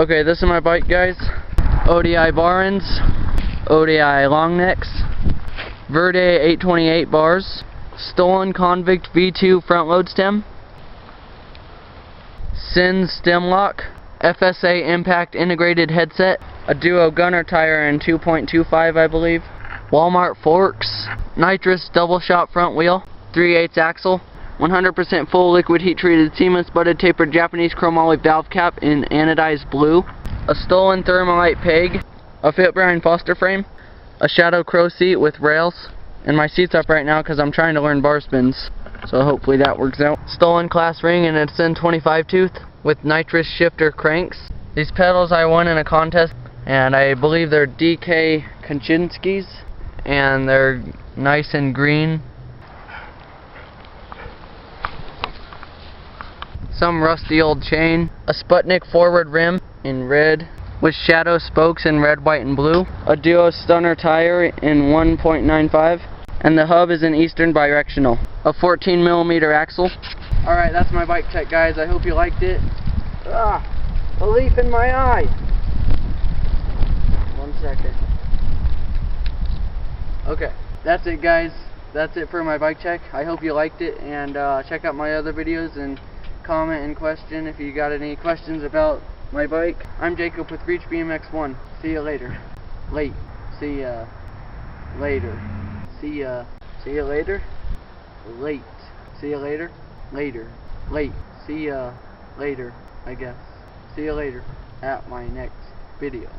Okay, this is my bike, guys. ODI bar ends, ODI long necks, Verde 828 bars, stolen Convict V2 front load stem, Sins stem lock, FSA impact integrated headset, a Duo gunner tire in 2.25 I believe, Walmart forks, nitrous double shot front wheel, 3/8 axle, 100% full liquid heat treated seamless butted tapered Japanese chromoly valve cap in anodized blue, a stolen Thermalite peg, a Fit Brian Foster frame, a Shadow Crow seat with rails, and my seat's up right now because I'm trying to learn bar spins, so hopefully that works out. Stolen class ring and it's in 25 tooth with nitrous shifter cranks. These pedals I won in a contest, and I believe they're DK Kaczynski's, and they're nice and green. Some rusty old chain, a Sputnik forward rim in red with shadow spokes in red, white, and blue, a Duo stunner tire in 1.95, and the hub is in Eastern Birectional, a 14mm axle. Alright, that's my bike check, guys. I hope you liked it. A leaf in my eye. 1 second. Okay, that's it, guys. That's it for my bike check. I hope you liked it, and check out my other videos and comment and question if you got any questions about my bike. I'm Jacob with ReachBMX1. See you later. Late. See ya later. See ya later. Late. See you later. Later. Late. See ya later, I guess. See you later at my next video.